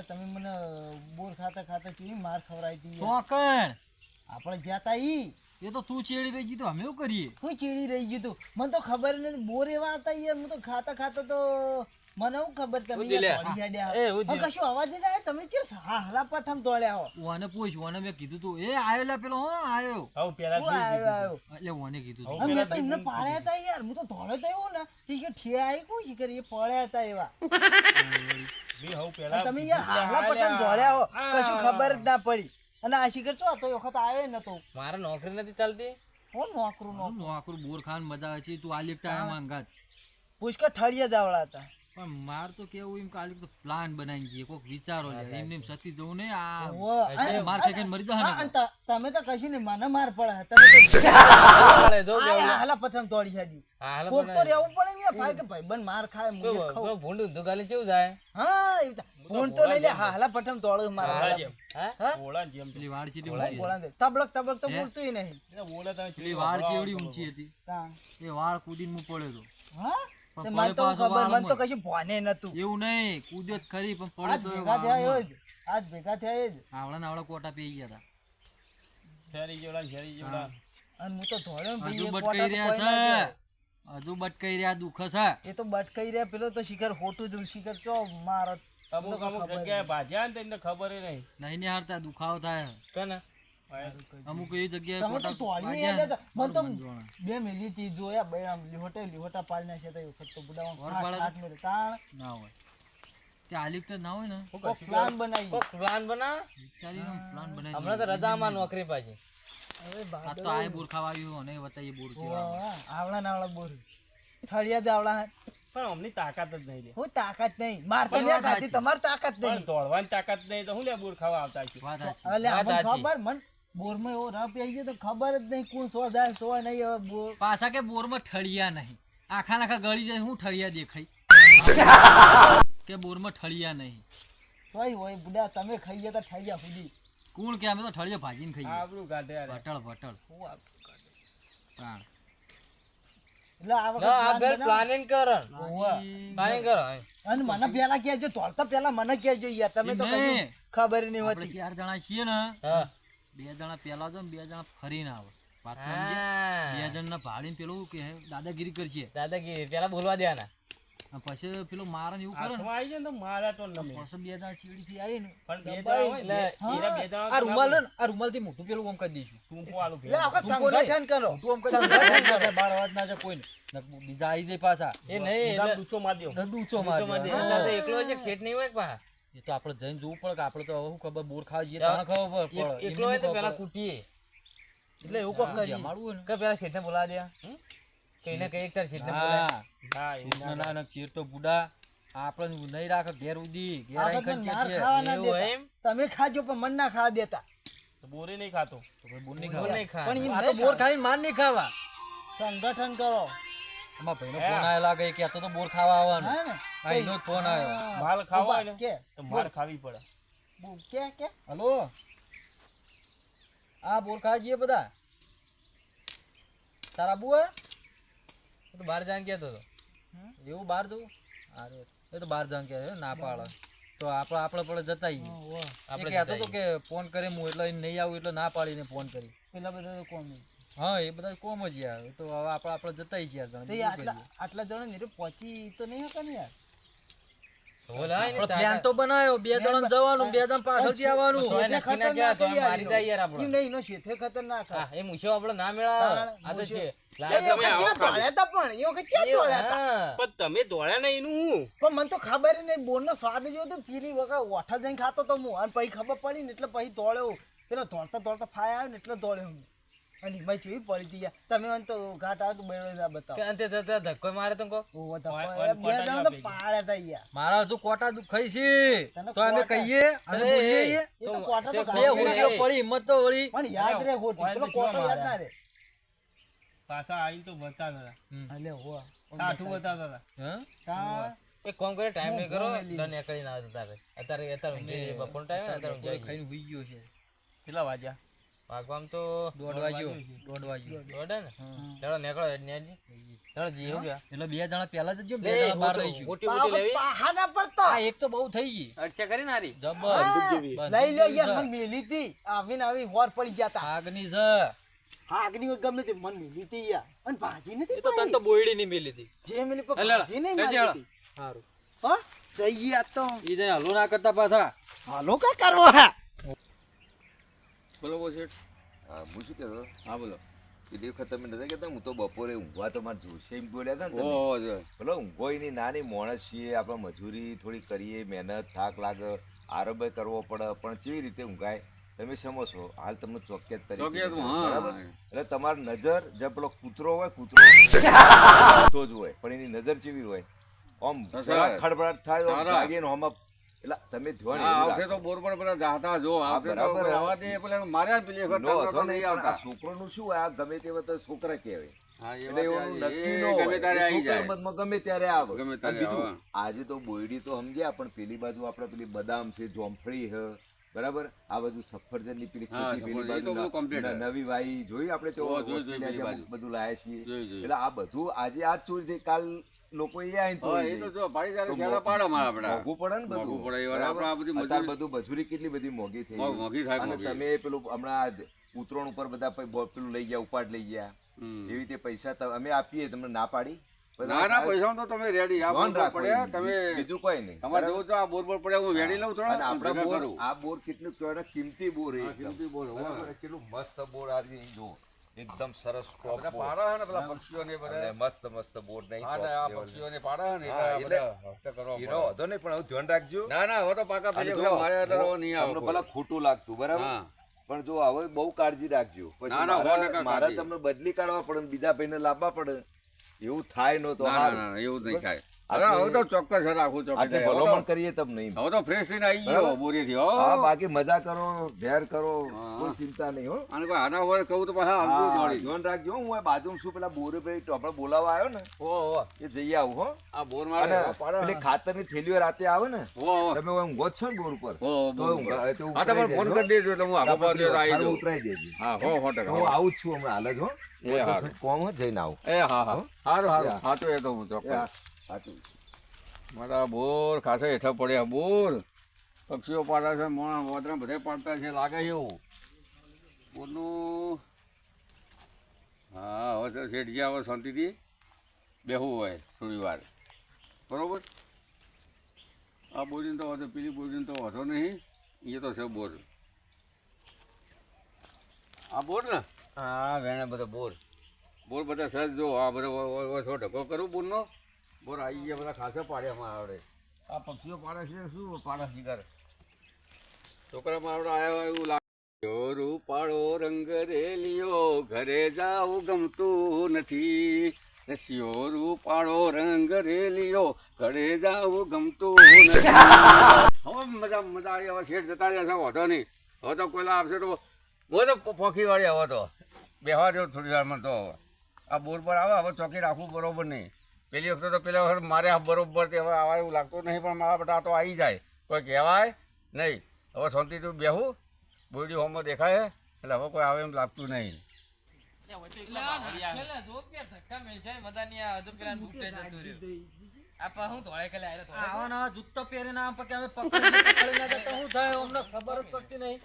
યાર તમે મને બોર ખાતા ખાતા કેવી માર ખવરાઈ હતી ચોકણ આપણે જાતા ઈ એ તો તું ચેડી રહી ગઈ તો અમે શું કરીએ કોઈ ચીડી રહી ગયું તું મને તો ખબર નથી બોર એવા હતા યાર હું તો ખાતા ખાતા તો મને હું ખબર તમે કશું અવાજ જ આવે તમે ચે હાલા પઠમ દોડ્યા હો ઓને પૂછ ઓને મેં કીધું તું એ આયો લે પેલો આયો આવ્યો એટલે ઓને કીધું તું મેં તો એમને પાડ્યા હતા યાર હું તો દોડ્યો તો એવો ને તે કે ઠિયા આવી કોઈ શીખર એ પડ્યા હતા એવા તમે યાર હાલા પઠમ દોડ્યા હો કશું ખબર જ ના પડી અને આ શિખર ચો તો વખત આવ્યો નતો મારે નોકરી નથી ચાલતી કોણ નોકરું નોકરું બોર ખાન મજા આવે છે તું આ લેખતા આયા માંગાત પુષ્કર ઠળિયા જાવડા હતા પણ માર તો કેવું એમ કાલે તો પ્લાન બનાવી ગઈ કોક વિચારો છે એમને એમ સતી જવું ને આ માર ખાઈને મરી જા ને તમે તો કશું નહીં મને માર પડે તમે તો હાલા પથમ તોડી છાડી કોક તો રહેવું પડે ને ભાઈ કે ભાઈ બન માર ખાય હું ખાઉં ભૂંડું તો ગાલી કેવું જાય હા ભૂંડ તો નહીં લે હાલા પથમ તોડ માર હા ઓળા જેમ પેલી વાડ ચીડી તબલક તબલક તો બોલતોય નહીં પેલી વાડ ચેવડી ઊંચી હતી એ વાળ કૂદીને હું પડ્યો તો હા મને તો ખબર મને તો કશું ભોને નતું એવું નહીં કૂદ્યો જ ખરી પણ પડે તો ભેગા થયા જ આજ ભેગા થયા જ આવડા કોટા પી ગયા હતા અને હું તો ધોળ્યો હજુ બટકાઈ રહ્યા છે હજુ બટકાઈ રહ્યા દુઃખ છે એ તો બટકાઈ રહ્યા પેલો તો શિખર હોટું જ શિખર ચો મારો અમુક જગ્યાએ ભાજ્યા ને તેમને ખબર નહીં નહીં હારતા દુખાવો થાય કને અમુક એ જગ્યાએ તમે તો તોડી મને તો બે મિલી થી જોયા બે આમ લીહોટા પાડી નાખ્યા તા વખત તો બુડામાં ના હોય તે આલિક તો ના હોય ને પ્લાન બનાવી પ્લાન બના વિચારીનો પ્લાન બનાવી હમણાં તો રજામાં નોકરી પાછી આ તો આય બોર ખાવા આવ્યું અને બતાઈએ બોર આવડા નાવડા બોર ઠળિયા જ આવડા પણ અમની તાકાત જ નહીં લે હું તાકાત નહીં મારતો ને કાતી તમાર તાકાત નહીં દોડવાની તાકાત નહીં તો હું લે બોર ખાવા આવતા છે વાત સાચી એટલે આપણને ખબર મન બોરમાં એવો રપ આવી ગયો તો ખબર જ નહીં કોણ સો જાય સો નહીં હવે બોર પાછા કે બોરમાં ઠળિયા નહીં આખા ગળી જાય હું ઠળિયા દેખાય કે બોરમાં ઠળિયા નહીં તોય હોય બુડા તમે ખાઈ ગયા તા ઠળિયા સુધી કોણ કે અમે તો ઠળિયા ભાજીને ખાઈએ આબરૂ કાઢે યાર ભટળ તાણ એટલે આ વખત પ્લાનિંગ કરો પ્લાનિંગ કરો અને મને પેલા કહેજો તોડતા પેલા મને કહેજો યાર તમે તો કશું ખબર નહીં આપણે હોતી 4 જણા છીએ ને હા 2 જણા પેલા જો 2 જણા ફરીને આવે વાત તો હા. સમજે 2 જણના ભાડીને પેલું કે દાદાગીરી કરશે દાદાગીરી પેલા બોલવા દેવાના અને પછી પેલું મારે ને એવું કરે ને હાથમાં આવી જાય ને તો મારા તો નમે પછી 2 જણા ચીડીથી આવી ને પણ બે જણા હોય ને એટલે એરા બે જણા આ રૂમાલ ને આ રૂમાલથી મોટું પેલું આમ કરી દઈશું ટૂંપો આલું એટલે આપણે સંગઠન કરો તું આમ કરી સંગઠન કરે 12 અવાજ ના જાય કોઈને બીજા આવી જાય પાછા એ નહીં એટલે ડૂચો માર દ્યો ડૂચો તો મારે મને એટલે એકલો છે ખેત નહીં હોય પા એ તો આપણે જઈને જોવું પડે કે આપણે તો હવે શું ખબર બોર ખાવા જઈએ તાણે ખબર પડે એકલો હોય તો પેલા કૂટીએ એટલે એવું કોક કરીએ મારું હોય ને કે પેલા ખેતને બોલાવા દે કઈને કઈ એક તાર ખેતને બોલાય હા હા એવું ના ચીર તો બુડા આપણે નહીં રાખે ઘેર ઉડી ઘેર આ આઈ વખત ખંચે માર છે ખાવા ના એવું દેતા. એમ તમે ખાજો પણ મન ના ખાવા દેતા તો બોરે નહીં ખાતો તો ભાઈ બોર નહીં બોલ ખાવા નહીં ખા પણ એમ આ તો નહીં બોર ખાઈને માર નહીં ખાવા સંગઠન કરો એમાં ભાઈનો ફોન આયો લાગે કે આ તો બોર ખાવા આવવાનું હા ને આ એનો જ ફોન આવ્યો માલ ખાવા હોય ને કે તો માર ખાવી પડે કે હલો આ બોર ખાવા જઈએ બધા તારા બુઆ તો બહાર જાન કેતો તો એવું બહાર જવું અરે એ તો બહાર જવાનું કે ના પાડે તો આપણે પડે જતાઈએ આપણે કહેતો તો કે ફોન કરે હું એટલે નહીં આવું એટલે ના પાડીને ફોન કરી પેલા બધા કોમ હા એ બધા કોમ જ યાર તો હવે આપણે જતાઈ છીએ આટલા જણા ને પહોંચી તો નહીં હતા ને યાર બોલાય ને પ્લાન તો બનાવ્યો 2 જણ જવાનું 2 જણ પાછળથી આવવાનું તો એને ખીના ગયા તો મારી જાય યાર આપણો એમ નહીં એનો શેઠે ખતરનાક હા એ મૂછો આપણો ના મેળા આ તો છે એ વખત ક્યાં દોડ્યા તા પણ એ વખત ક્યાં દોડ્યા તા હા પણ તમે દોડ્યા નહીં એનું પણ મને તો ખબર નહીં બોરનો સ્વાદ જેવો તો ફીરી વખત ઓઠા જઈને ખાતો તો હું અને પછી ખબર પડી ને એટલે પછી દોડ્યો પેલો દોડતા ફાય આવ્યો ને એટલે દોડ્યો હું અને ભાઈ ચેવી પડી હતી યાર તમે મને તો ઘાટ આવે તો બેડો ના બતાવો કે અંતે તો ધક્કો મારે તો કો ઓહો ધક્કો બે જણા તો પાડ્યા તા યાર મારા હજુ કોટા દુખાઈ છે તો અમે કહીએ અમે બોલીએ એ તો કોટા તો બે હોટીઓ પડી હિંમત તો વળી પણ યાદ રે હોટી પેલો કોટો યાદ ના રે પાછા આવીને તો બતાવતા હતા અલે હો સાઠું બતાવતા હતા તા એક કોમ કરે ટાઈમ નહીં કરો ડન એકડી ના તારે અત્યારે ઊંઘી બપોર ટાઈમ ને અત્યારે ઊંઘી ખાઈને હુઈ ગયો છે કેટલા વાગ્યા વાગવામ તો 1:30 વાગ્યો 1:30 વાગ્યો દોડે ને ચાલો નીકળો નેજી ચાલો જી હો ગયા એટલે 2 જણા પહેલા જજો, 2 લે જણા બહાર રહીશું. મોટી મોટી લેવી પાહાના પડતા આ એક તો બહુ થઈ ગઈ. અડચા કરી નારી જબર. લઈ લો યાર, મને મેલી હતી આવીને આવી વોર પડી ગયા તા. આગની છે. આગની ગમે તે મને મેલી હતી યાર, અને ભાજી નથી એ તો તને તો બોયડી ની મેલી હતી. જે મેલી પર લે, લે, ભાજી નહીં લે, મારી લે. હતી. સારું. હા જઈએ આ તો ઈ જાય હલો ના કરતા પાછા. હાલો કા કરવો હે બોલો બોલ શેઠ હા હું શું કહેતો હા બોલો એ વખત તમે નતા કહેતા હું તો બપોરે ઊંઘવા તો મારે જોશે એમ બોલ્યા હતા ને તમે. ઓહો જો ભલે ઊંઘોય નહીં, નાની માણસ છીએ આપણે, મજૂરી થોડી કરીએ, મહેનત થાક લાગે, આરોગ્ય કરવો પડે, પણ કેવી રીતે ઊંઘાય તમે સમજો છો. હાલ તમને ચોક્કસ તરીકે ચોકિયાત, હા. બરાબર, એટલે તમારી નજર જે પેલો કૂતરો હોય, કૂતરો તો જ હોય, પણ એની નજર કેવી હોય, આમ જરાક ખડબડાટ થાય તો આમ જાગીને આમ એટલે તમે ધ્યાન એવું આવશે તો રાખો. બોર પર પેલા જાતા જો આવશે તો બરાબર. આવા દે પેલા માર્યા જ પેલી વખત નો તો હતો નહીં નહીં, પણ આ આવતા. છોકરોનું શું હોય, આ ગમે તે વખતે છોકરા કહેવાય. હા, એ એટલે વાત એવું સાચી. નક્કી એ ન હોય. ગમે ત્યારે આવી એ જાય. છોકરામાં ગમે ત્યારે આવે. ગમે અને ત્યારે બીજું, આવે. આજે તો બોયડી તો સમજ્યા, પણ પેલી બાજુ આપણે પેલી બદામ છે, જોમફળી છે, બરાબર, આ બાજુ સફરજનની પેલી હા, ખેતી પેલી સફરજન. એ તો બાજુ બધું complete છે. નવી વાઈ જોઈ આપણે તો જોઈ, જોઈ, પેલી બાજુ. બધું લાયા છીએ. જોઈ. એટલે આ બધું આજે આજ ચોરી થઈ, કાલ લોકો એ આવીને હા, તોડી એ તો દે. જો ભાઈ તો જયારે છેડા પાડે માં આપડા મોંઘું પડે ને બધું. મોંઘું પડે એ વાર બરાબર? આપણે આ બધી અત્યારે મજૂરી- બધું મજૂરી કેટલી બધી મોંઘી થઈ મોંઘી થાય, અને મોંઘી. તમે પેલું હમણાં ઉતરોણ ઉપર બધા પેલું લઈ ગયા, ઉપાડ લઈ ગયા, હમ. એવી રીતે પૈસા અમે આપીએ, તમને ના પાડી. ના ના પૈસા તો તમે રેડી આ ધ્યાન બોર રાખો પડે એમ. તમે બીજું કોઈ નહીં. તમારે જેવું તો આ બોર પર પડે હું વેડી લઉં થોડા અને આપણા ભેગા બોર, કરું. આ બોર કેટલું કહેવાય, કિંમતી બોર હા, એકદમ. કિંમતી બોર, હા. બરાબર? કેટલું મસ્ત બોર આવી જો, એકદમ સરસ top બધા બોર. પાડા છે ને પેલા પક્ષીઓને બધા અને મસ્ત મસ્ત બોર નહીં, હા, top આ level. પક્ષીઓને પાડા છે ને હા, એટલે એટલે બધા હસ્તે કરવા હીરો પડે. હતો નહીં, પણ હવે ધ્યાન રાખજો. ના ના હવે તો પાકા અને પેલી જો, વખત માર્યા એટલે હવે નહીં આવે તમને કોઈ. પેલા ખોટું લાગતું, બરાબર, હા. પણ જો હવે બહુ કાળજી રાખજો. પછી ના, ના, મારા 100% મારા કાળજી. તમને બદલી કાઢવા પડે ને બીજા ભાઈને લાવવા પડે, એવું થાય ન તો ના હારું. ના એવું જ નહીં થાય આપણે- હવે તો ચોક્કસ છે રાખું ચોક્કસ આજે થાય. ભલામણ કરીએ તમ નહીં. હવે તો ફ્રેશ થઈને આવી ગયો બરાબર? બોરીથી હા, હો બાકી મજા કરો, ધેર કરો, હા. કોઈ ચિંતા નહીં હો. અને કોઈ આના હોય કહું તો પાછા આવતું હા, જોડી. ધ્યાન રાખજો. હું આ બાજુમાં શું પેલા બોરે ભાઈ આપણે બોલાવા આવ્યો ને, ઓહો એ જઈ આવું હો. આ બોર અને મારે પેલી ખાતરની થેલીઓ રાતે આવે ને, ઓહો તમે હવે ઊંઘો જ છો ને બોર ઉપર, ઓહો તો ઊંઘા- તો હા તમે ઉતરાઈ ફોન દેજો. કરી દેજો એટલે હું આગળ પાછળ આવી ખાલી જાઉં. ઉતરાઈ દેજો. હા હો હું 100%. આવું જ છું હમણાં હાલ જ હો. એ હારું. કોમ હો, જઈને આવું. એ હા હા સારું સારું એ હા. સાચું એ તો હું એ ચોક્કસ હા, સાચું. મારા બોર ખાસા હેઠળ પડ્યા બોર પક્ષીઓ પાડે છે મોણા વાદરા બધા પાડતા છે લાગે છે એવું બોરનું હા હવે તો શેઠજી આવે શાંતિથી બેહવું હોય થોડી વાર બરોબર આ બોરીને તો વધુ પેલી બોરીને તો વધો નહીં એ તો છે બોર આ બોર ને હા વેણે બધા બોર બોર બધા સજ જો આ બધા થોડો ઢગો કરું બોરનો બોર આવી ગયા બધા ખાસા પાડ્યામાં આવડે આ પક્ષીઓ પાડે છે શું પાડે શિકાર છોકરામાં આવડે આવ્યા હોય એવું લાગે રૂપાળો રંગ રેલિયો ઘરે જાવું ગમતું નથી રસિયો રૂપાળો રંગ રેલિયો ઘરે જાવું ગમતું નથી હવે મજા મજા આવી હવે શેઠ જતા રહ્યા છે વાંધો નહીં હવે તો કોઈલા આવશે તો બહુ તો પોખી વાળી હવે તો બેહવા જેવું થોડી વારમાં તો હવે આ બોર પર આવે હવે ચોકી રાખવું બરોબર નહીં પેલી વખતે તો પેલા વખત મારે આ બરોબર તે હવે આવા એવું લાગતું નહીં પણ મારા બધા તો આવી જાય કોઈ કહેવાય નહીં હવે શાંતિથી બેહું બોરડી હોમમાં દેખાય એટલે હવે કોઈ આવે એમ લાગતું નહીં આવા નવા જૂતા પહેરીને આમ પગે અમે પકડી ના જતા શું થાય અમને ખબર જ પડતી નહીં.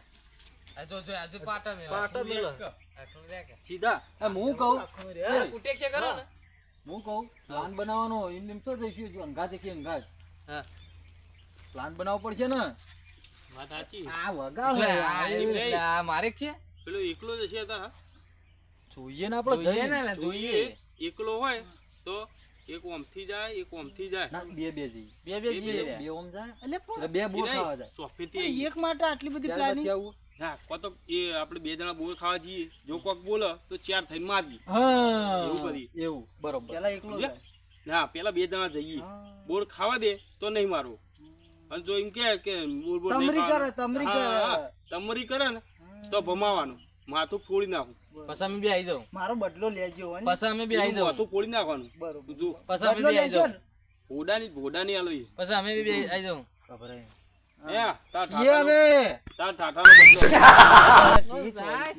પાટો મેલો. સીધા હું કહું હું કહું પ્લાન બનાવવાનો એમ તો જઈશું જો અંગાજ કે અંગાજ પ્લાન બનાવવો પડશે ને વાત સાચી. આ વગાડ મારે છે પેલો એકલો જ હશે તારા જોઈએ ને આપણે જઈએ જોઈએ એકલો હોય તો એક ઓમથી જાય એક ઓમથી જાય ના બે બે જઈએ બે જઈએ બે ઓમ જાય એટલે પણ એટલે બે બોર ખાવા જાય ચોફેથી પણ એક માટે આટલી બધી ત્યાર પ્લાનિંગ પછી આવું ના કો તો એ આપણે બે જણા બોર ખાવા જઈએ જો કોક બોલે તો ચાર થઈને મારી હા એવું કરીએ. એવું બરોબર પેલા એકલો જાય ના પેલા બે જણા જઈએ બોર ખાવા દે તો નહીં મારો અને જો એમ કે બોર બોર નહીં તમરી કરે, ખાવાનું. તમરી હા, કરે. હા, તમરી કરે ને તો ભમાવાનું માથું ફોડી નાખું પછી અમે બી આવી જાઉં મારો બદલો લેજો હો ને. પછી અમે બી આવી એનું જાઉં માથું ફોડી નાખવાનું બરોબર જો પછી અમે બદલો બી આવી લેજો જાઉં ને. ભોડાની આલવી પછી અમે બી આવી જાઉં ખબર હે હે તાર છીએ અમે ઠાઠાનો બદલો ચીજ હોય.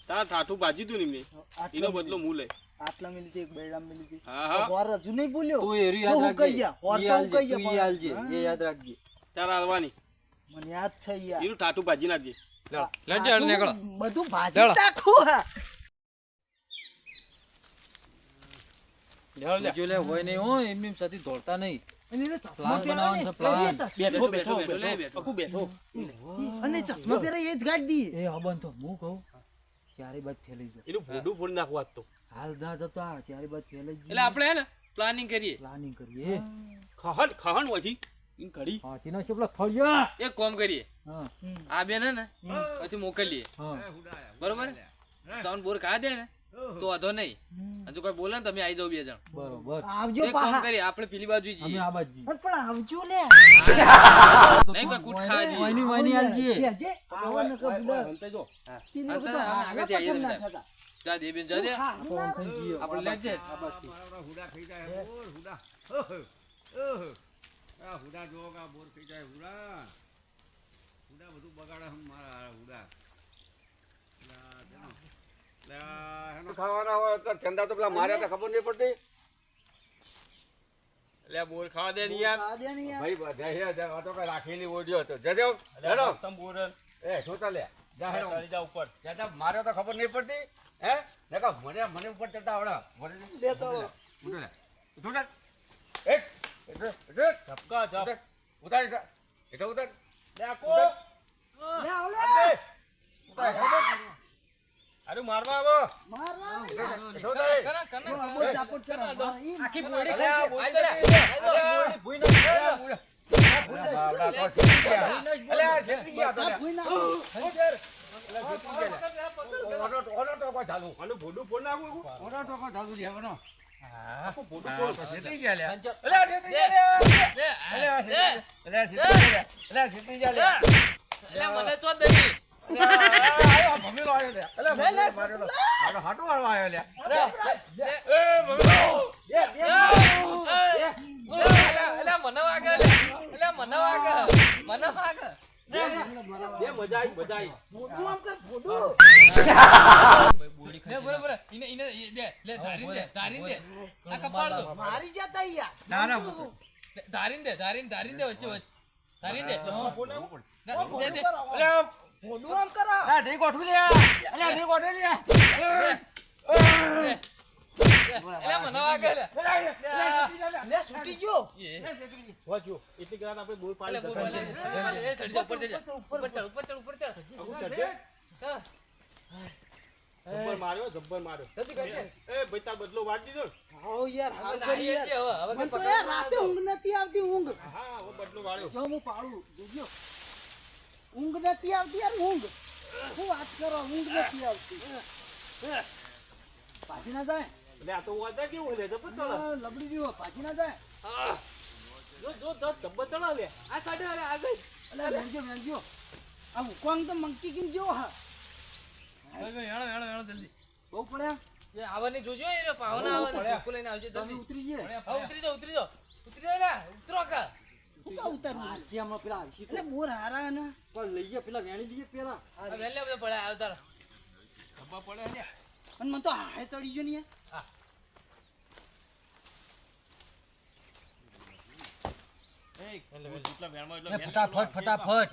તાર ઠાઠું ભાજી તું ને મેં આટલો એનો બદલો હું લઈ આટલા મિલી હતી, એક બેડા મિલી હતી. હા હા હોર હજુ નહીં ભૂલ્યો. તું એરી તો યાદ હું કહી રાખજે જા, હોર ઈ તો હું હાલજે, કહી જા, તું ઈ પણ- હાલજે, હા. એ યાદ રાખજે તાર હાલવાની મને યાદ છે યાર. એનું ટાટું ભાજી નાખજે લેજો હાલ નીકળો બધું ભાજી નાખું હા. જો લે હોય નહીં હો એમ એમ સાથી દોડતા નહીં અને એને ચશ્મા પ્લાન પહેરાવે બનાવવાનો ને, છે, પ્લાન. એ બેઠો બેઠો બેઠો બેઠો અકુ બેઠો અને ચશ્મા પહેરાવે એ જ ગાડી. એ હબન તો હું કહું ચારે બાદ ફેલાઈ જાય એનું ભોડું ફોડી નાખવું આજ તો હાલ ના જતા ચારે બાદ ફેલાઈ એટલે જાય આપણે હે ને પ્લાનિંગ કરીએ પ્લાનિંગ કરીએ ખહન ખહન હોયથી ઈન ઘડી હાથી ના ચપલા થળિયા એક કામ કરીએ હા આ બેન હે ને પછી મોકલીએ હા બરોબર તમને બોર ખા દે ને તો વાંધો નહીં હજુ કોઈ બોલે ને તમે આવી જાવ બે જણ બરોબર આવજો એક કામ પાહા. કરીએ આપણે પેલી બાજુ અમે જઈએ આ બાદ જઈએ પણ આવજો લે. નહીં કોઈ કૂટ ખાવા જઈએ વાયની વાયની હાલજે કહેજે, આવો ને કે બુડા. હંતે જો પેલી હા, વખત હા, હારા આગળથી આવીએ પસંદ ના બધા. થતા. જા દે બેન જા દે હા, ના. આપણે લેજે હુડા ખાઈ જાય બોર હુડા આ હુડા જો કા બોર ખાઈ જાય હુડા હુડા બધું બગાડે હમ મારા હુડા ખાવાના હોય તો ચંદા તો પેલા માર્યા તો ખબર નહીં પડતી એટલે બોર ખાવા દે ને યાર આ દે ને યાર. ભાઈ બધા હે આ તો કઈ રાખેલી ઓડિયો હતો જજો હેડો તમ બોર એ છોટા લે જા હેડો ચડી જા ઉપર જતા માર્યો તો ખબર નહીં પડતી હે દેખો મને ઉપર ચડતા આવડે લે ચાલો. ઉઠો લે ઉઠો એક ધપકા ધપ ઉતાર એટલે ઉતાર લે આકો લે આવ લે. અરે મારવા આવો મારવા. કના કના બહુ ઝાપટ કરે. હા, ઈ આખી બોડી ભૂઈ નાખો. અને ભોડું ફોડ નાખું એટલે મને ચો દઈ હાટું વાળવા આવ્યો લ્યા એટલે મને વાગે એટલે મને વાગે બે મજા આવી મજા આવી ભોડું આમ કર, ભોડું. લે બરોબર ઇને ઇને દે લે ધારીન દે આ કપાળ દો મારી જતા યાર. ના ના ધારીન દે વચ્ચે વચ્ચે ધારીન દે દે દે ભોડું આમ કરો. ઢી ગોઠવી લ્યા અલ્યા ઢી ગોઠવી લ્યા એટલે મને વાગે લે લે છૂટી ગયો. વાંચો એટલી કરાત આપણે બોર પાડી એટલે દે ચડી જા ઉપર ચડ ઉપર ચડ જબ્બર માર્યો જબ્બર માર્યો એ ભાઈ તાર બદલો વાળ દીધો ને? આવો યાર, હાલ હવે કરી યાર. હવે મને તો યાર રાતે ઊંઘ નથી આવતી, ઊંઘ. હા હવે બદલો વાળ્યો જો હું પાડું, જોજો. ઊંઘ નથી આવતી યાર, ઊંઘ. શું વાત કરો, ઊંઘ નથી આવતી. પાછી ના જાય. એટલે આ તો વાંચા કેવું લે જબ્બર ચડે આ લબડી જેવો, પાછી ના જાય. જો જબ્બર ચડા લે આ સાડે અરે આ ગઈ અલે વેણજો, વેણજો. આ ઉકોંગ તો મંકી કિંગ જેવો હા. હેણો જલ્દી બહુ પડ્યા. એ આવવાની જોજો એ રે પાવના આવવાની ભૂખ લઈને આવજો તમે જલ્દી ઉતરી જાય. હા ઉતરી જાઓ ઉતરી લે ઉતરો કા શું કા ઉતારવું? એટલે બોર હારા ને. લઈએ પેલા વેણી લઈએ પેલા આ વેલે બધે પડ્યા આવતાર ખબર પડે ને અને મને તો હાય ચડી ગયો ને યાર. ફટાફટ ફટાફટ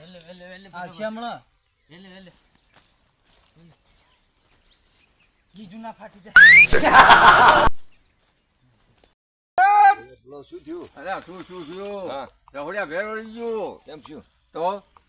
આવશે હમણાં ગીજુ ના ફાટી જાય. બોલો, શું થયું અરે શું થયું હા. રહોડિયા ભેર વળી ગયો કેમ શું તો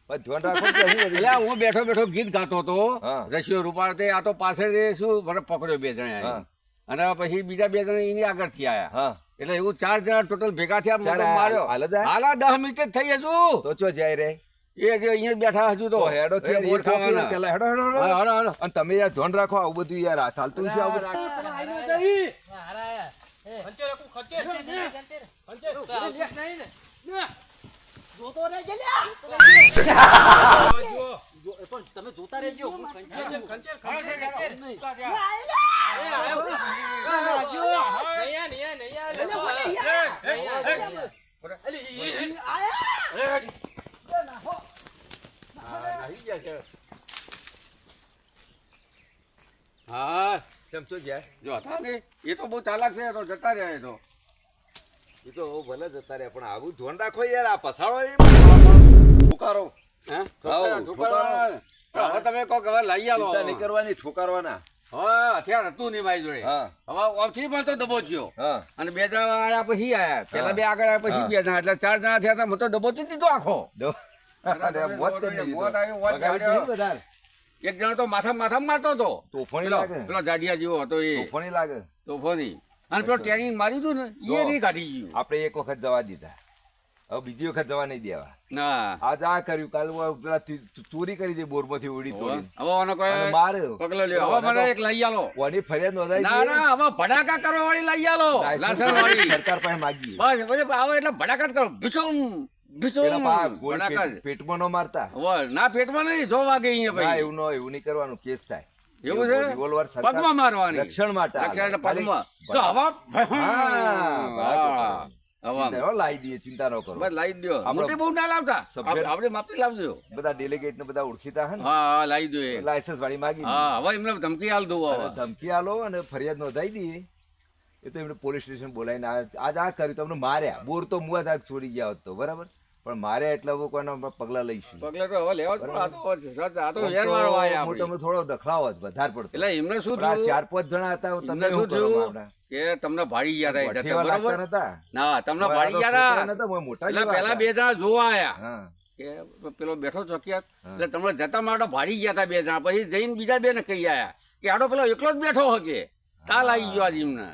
બસ ધ્યાન રાખો કે શું વળી? એટલે હું બેઠો બેઠો ગીત ગાતો હતો હા. રશિયો રૂપાળ તે આ તો પાછળ શું મને પકડ્યો બે જણા હા. અને પછી બીજા બે જણા એની આગળથી આયા હા એટલે એવું 4 જણા ટોટલ ભેગા થયા ચાર મને માર્યો હાલ જ આયા? હાલા 10 મિનિટ જ થઈ હજુ તો ચો જાય રે એ જે અહીંયા જ બેઠા હજુ તો તો હેડો એ ત્યાં બોર એ ખોખી ખાવાના. પેલા હેડો હેડો હેડો. હા, હાલો, હાલો. અને તમે યાર ધ્યાન રાખો આવું બધું યાર આ ચાલતું છે આવું બધું. હારા આયા ખંચે રાખું ખંચે ખંચે તો આવતું જ નહીં ને જોતો રહેજે લ્યા. જો પણ તમે જોતા રહેજો હું ખંચે ખંચે નહીં હા કેમ શું જાય જો હતા ને એ તો બહુ ચાલાક છે, એ તો જતા રહ્યા એ તો. એ તો ભલે જતા રહ્યા પણ આવું ધ્યાન રાખો યાર, આ પસાડો ઠોકારો. હે હાઉ, ઠોકરવાના. હવે તમે કહો કે હવે લઈ આવો. ચિંતા નહીં કરવાની, ઠોકારવાના. હવે હથિયાર હતું નહીં મારી જોડે. હા હવે ઓમથી પણ તો દબોચ્યો. હા અને 2 જણા આયા પછી આયા. પેલા 2 આગળ આયા પછી 2 જણા, એટલે 4 જણા થયા હતા. મેં તો દબોચી દીધો આખો. દો. અરે મોત કરી દીધો. મોત આવ્યું, મોત બગાડી આવ્યું. દીધું વધારે. એક જણો તો માથામાં મારતો હતો. તોફાની પેલો લાગે, પેલો જાડિયા જેવો હતો એ તોફાની લાગે. તોફાની. અને પેલો ટ્રેનિંગ માર્યું હતું ને એ નહીં કાઢી ગયું. આપણે એક વખત જવા દીધા, હવે બીજી વખત જવા નહીં દેવા. ના આજ આ કર્યું, કાલ પેલા ચોરી કરી દે બોરમાંથી ઉડી તોડી હવે આનો કોઈ અને માર્યો. પગલો લ્યો. હવે મને એક લઈ આલો. કોની ફરિયાદ નોંધાઈ ના ગઈ? ના હવે ભડાકા કરવા વાળી લઈ આલો. લાસણ વાળી. સરકાર પાસે માગીએ. બસ પછી આવે એટલે ભડાકા જ કરો. ભીસુમ ભીસુમ પેલા પા ગોળ ભડાકા જ. પેટમાં ન મારતા. હવે ના પેટમાં નહીં, જો વાગે અહીંયા ના ભાઈ. એવું ન, એવું નહીં કરવાનું, કેસ થાય. એવું છે? રિવોલ્વર સરકાર પગમાં મારવાની. રક્ષણ માટે આલે. રક્ષણ એટલે ખાલી પગમાં. તો હવે હા, હવે ચિંતા લાવી દઈએ, ચિંતા ન કરો. બસ લાવી દો. આપણે મોટી બહુ ના લાવતા. સભ્ય- આપણે માપી લાવજો. બધા ડેલિગેટ ને બધા ઓળખીતા હે ને, હા હા લાવી દો એ. લાયસન્સ વાળી માગી હા હવે એમને ધમકી આલ દઉં અને હવે. ધમકી આલો અને ફરિયાદ નોંધાઈ દઈએ. એ તો એમને પોલીસ સ્ટેશન બોલાવીને આજ આ કર્યું, તમને માર્યા. બોર તો મુઆ તાર ચોરી ગયા હોત તો બરાબર, પણ માર્યા એટલે હવે કોઈના પગલા લઈશું. પગલે તો હવે લેવા જ પડે. આ તો હેર મારવા આયા હું આપણે. તમે થોડો દખલાવો જ વધારે પડતો. એટલે એમને શું પણ આ થયું? 4-5 જણા હતા, તમે એમને શું શું કરો થયું આપણા? કે તમને ભાડી ગયા હતા એ જતા, વઠેવા લાગતા બરોબર? નતા. ના તમને આ ભાડી તો ગયા છોકરા હતા. નતા, મોય મોટા એટલે જેવા પેલા હતા. 2 જણા જોવા આયા હા કે પેલો બેઠો ચોકિયાત. એટલે તમને જતા માટે ભાડી ગયા હતા 2 જણા. પછી જઈને બીજા 2 ને કહી આયા કે આડો પેલો એકલો જ બેઠો હકે. તાલ આવી ગયો આજે એમને.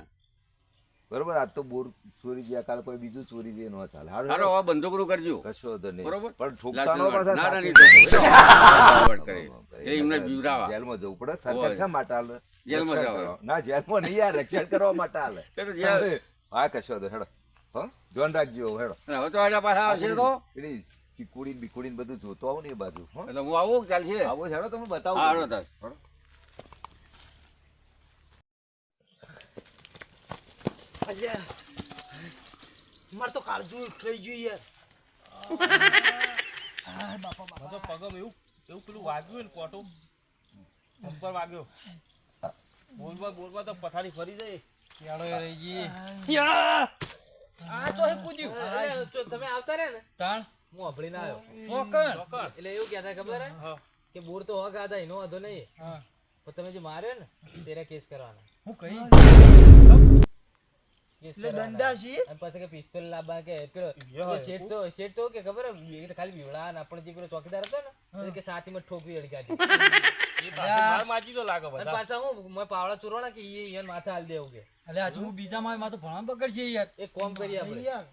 બરોબર, આજ તો બોર ચોરી ગયા, કાલ કોઈ બીજું ચોરી જાય ન ચાલે. હારું, હાલો હવે બંદૂકરું કરજો. કશો વાંધો નહીં. બરોબર? પણ ઠોકતા નો પાછા ના, ના, સાથે. નહીં ઠોકો. કરે. એ એમને બીવરાવા. જેલમાં જવું પડે. સરકાર હોય. શા માટે હાલે? જેલમાં રક્ષણ જવા. કરવા. ના, જેલમાં નહીં યાર, રક્ષણ કરવા માટે હાલે. એ તો જે- હા, કશો વાંધો, હેડો. હો, ધ્યાન રાખજો, હેડો. હવે તો આના પાછા આવશે તો પેલી ચીકુડી બીકુડી ને બધું જોતો આવું ને એ બાજુ. હો, એટલે હું આવું ચાલશે. આવો હેડો, તમે હા, બતાવો. હાલો તાર. અલ્યા મારે તો કાળજું થઈ ગયું યાર. મને તો પગમ એવું પેલું વાગ્યું ને કોટું ઉપર વાગ્યો. બોલવા તો પથારી ફરી જાય. કેળો એ રહી ગઈ. આ તો હે કૂદ્યું. એટલે તમે આવતા રહ્યા ને તાણ હું અભળીને આવ્યો. ચોકન. એટલે એવું કહેતા ખબર હે કે બોર તો હક હતા એનો વાંધો નહીં, હા પણ તમે જે માર્યો ને તેરે કેસ કરવાના. હું કહી કેસ એટલે કરવાના. દંડા છે. અને પછી કે પિસ્તોલ લાવવા કે પેલો શેઠ તો કે ખબર હે એ તો ખાલી બીવડા અને આપણે જે પેલો ચોકીદાર હતો ને એ કે સાતીમાં ઠોકવી અડગાડી. એ માર માજી તો લાગે અને બધા. પાછા હું મેં પાવડા ચોરવાના કે ઈ એને માથે હાલ દેવું કે અલે આજુ હું બીજા માં તો ભણા બગડશે યાર. એક કોમ કરીએ આપણે, યાર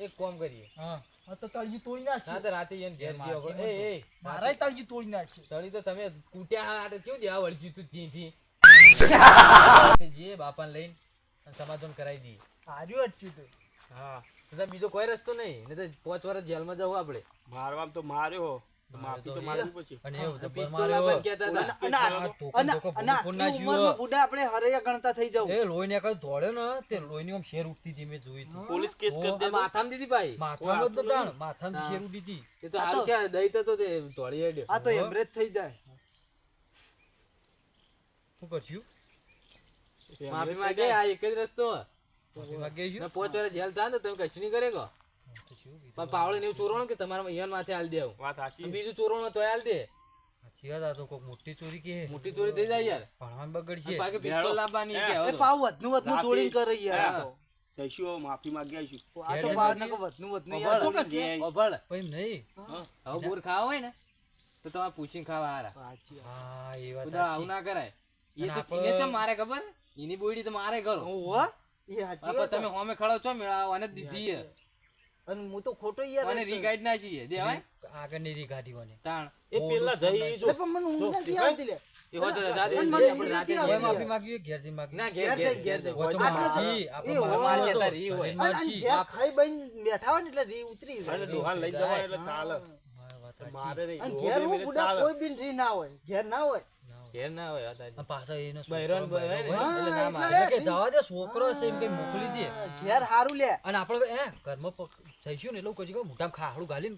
એક કોમ કરીએ. હા આ તો તળજી તોડી ના નાખશે. તો રાતે એને ઘેર ગયો આપણે. એ મારાય તળજી તોડી નાખશે. તળી તો તમે કૂટ્યા હાટે કેવું દેવા વળગ્યું તું ત્યાંથી. તે જે બાપાને લઈને અને સમાધાન કરાવી દઈએ. હાર્યું અટક્યું તો. હા તો બીજો કોઈ રસ્તો નહીં, નહીં તો 5 વર્ષ જેલમાં જવું આપણે. મારવામાં તો માર્યો, માફી તો મારવી પછી. અને એવું જબર પિસ્તોલ માર્યો. લાવવાનું કહેતા હતા. અને આ ટોકન ટોકન ફોન ના ઉંમરમાં જીવો. બુઢા આપણે હરૈયા ગણતા થઈ જવું. એ લોહી ને કઈ દોડ્યો ને તે લોહી ની આમ શેર ઉઠતી હતી મેં જોઈ હતી. પોલીસ કેસ કરી આ દે. માથામાં દીધી ભાઈ. માથામાં જ નતાણ, માથામાં શેર ઉડી હતી. એ તો હારું કે દઈ તો તે તોડી હેડ્યો. આ તો એમરેજ થઈ જાય. શું કરશું? માફી માંગે, આ એક જ રસ્તો. વાગે છે? 5 વર્ષ જેલ થાય ને તમે કશું નહીં કરે કો. પણ પાવડે ને એવું ચોરવાનું કે તમારા ઈયન માથે હાલ દેવું. વાત સાચી. બીજું ચોરવાનું તો હાલ દે. સાચી વાત, આ તો કોક મોટી ચોરી કે હે. મોટી ચોરી થઈ જાય યાર. ભણવાનું બગડશે. પાકે પિસ્તોલ લાવવાની કે એ હવે તો. પાવ વધનું તોડીને કરે યાર આ તો. જઈશું માફી માંગી આવીશું. આ તો પાવ નકો વધનું યાર ઓભળ. તોડી છે. ઓભળ. પણ નહીં. હવે બોર ખાવા હોય ને તો તમારે પૂછીને ખાવા હારા. સાચી વાત. હા એ વાત ખુદા આવું ના કરાય. એ તો એને ચમ મારે ખબર? એની બોયડી તો મારે કરો. ઓહો, એ સાચી પણ વાત. તમે હોમે ખડો છો મેળા અને દીધી હે. અને હું તો ખોટો યાર. અને રીગાઈડ ના છીએ દેવાય આગળની રી ગાડીઓને. તાણ એ પેલા જઈ જો. એટલે પણ મને ઊંઘ નથી આવતી લે. એ હોતો જા દે મને આપણે રાતે નથી હવે જઈએ. માફી માંગી ઘેરથી માંગી. ના ઘેર ઘેર ઘેર જઈએ. હોય તો મારશી. આપણે એ મારવા હોય. તો તારી હોય. ઘરે મારશી. ઘેર ખાઈ બઈને બેઠા હોય ને એટલે રી ઉતરી જાય. અને ડોહાને લઈ જવાય એટલે ચાલે. મારી વાત સાચી. મારે નહીં. અને ડોહો ઘેર બે હું મિનિટ બુડા ચાલે. કોઈ બી રી ના હોય. ઘેર ના હોય. ઘેર ના હોય આ તારી. અને પાછા એનો બહેરો ને છોકરો બહેરો ને હોય. એટલે ના મારે. એટલે કે જવા દે છોકરો હશે એમ કઈ મોકલી દે. ઘેર હારું લે. અને આપણે હે ઘરમાં થઈ ગયું ને એટલે હું કહું મોઢામાં ખાહડું ઘાલીને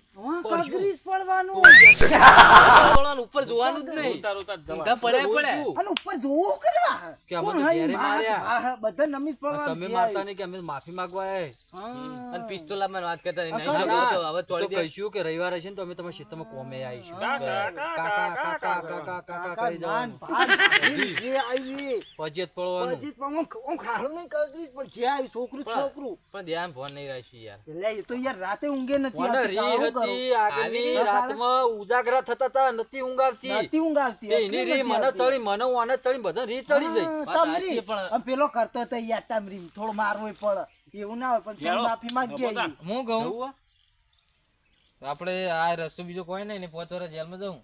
કગરીસ પડવાનું પડવાનું ઉપર જોવાનું જ નહીં રોતા રોતા જ ઊંધા પડ્યા પડે અને ઉપર જોવું કરવા કે અમે કોણ તો હાઈ ઘેરે માર્યા. માર્યા બધા નમી જ પડવાનું તમે મારતા નહીં કે અમે માફી માંગવા આયા. અને પિસ્તોલામાં વાત કરતા નહીં ના, નહીં ના. તો હવે તો ચોળી દે કહીશું કે રવિવાર હશે ને તો અમે તમારા ખેતરમાં કોમે આવીશું. કાકા, કાકા કાકા કાકા કાકા કરી ભાન, જવાનું. ભાન, જે આવી પછી જ પડવાનું. પછી હું ખાડું નહીં કગરીસ પણ જે આવી છોકરું છોકરું પણ ધ્યાન ફોન નહીં રાખી યાર એટલે એ તો યાર રાતે ઊંઘે નથી મને આવતી, રી તો આવું કરું. હતી આગળની રાતમાં ઉજાગરા થતા હતા નથી ઊંઘ આવતી. નથી ઊંઘ આવતી, તે એની રી નથી મને આવતી. ચડી મને વાને ચડી બધા રી ચડી જઈ. હા, વાત તમરી. સાચી પણ- અને પેલો કરતો હતો યાર તમરી થોડો મારવો પડે એવું ના હોય પણ થોડી યારો, માફી માંગીએ બધા. હું કહું જવું હે? આપણે આ રસ્તો બીજો કોઈ નહીં ને 5 વર્ષ જેલમાં જવું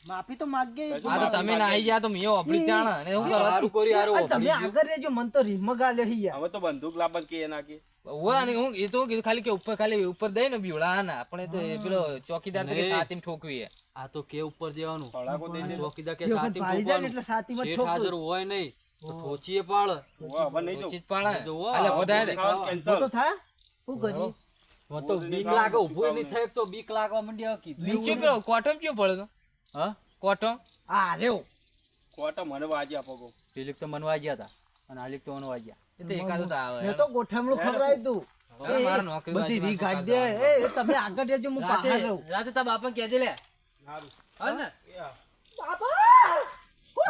માફી તો માંગીએ આ તો તમે ના આવી ગયા તો મેં આપણી જાણ અને શું કરો હારું કર્યું, હારું અને તમે વાપરી ગયું. આગળ રહેજો મન તો રીમગ આલ્યો હી યાર હવે તો બંદૂક લાવવા કે નાખી હોય અને હું એ તો કીધું ખાલી કે ખાલી ઉપર દઈ ને બીવડા ના આપણે તો એ પેલો ચોકીદાર તો કે નહીં. સાતીમ ઠોકવી હે. આ તો કે ઉપર દેવાનું. ફળાકો દઈ દે ચોકીદાર કે જે વખત સાથી ભાળી જાય ને ઠોકવાનું. એટલે સાતીમાં શેઠ ઠોકવું. હાજર હોય નહીં તો ઠોચીએ પાડ. હવે નહીં જો ઓછી જ પાડે જો, અલે આ વધારે દે. ખાવાનું ઊભું cancel. તો થાય શું કરી મને તો બીક લાગે ઊભું નહીં થાય તો બીક લાગવા માંડી હવે કીધું નીચે એવું પેલો કોટમ ક્યાં પડે તો હા કોટમ આ રહ્યો ખોટા મને વાજી આપો કહું. પેલીક તો મનવા ગયા હતા અને આલીક તો મનવા ગયા. એ તો એકાદું તો આવે મેં તો ગોઠમણું ખવડાવી દઉં હવે મારે નોકરી બધી બાજુ રી કાઢી દે એ તમે આગળ રહેજો હું રાતે પાછળ રહું રાતે તારા બાપા કહેજે લે સારું. હા ને બાબા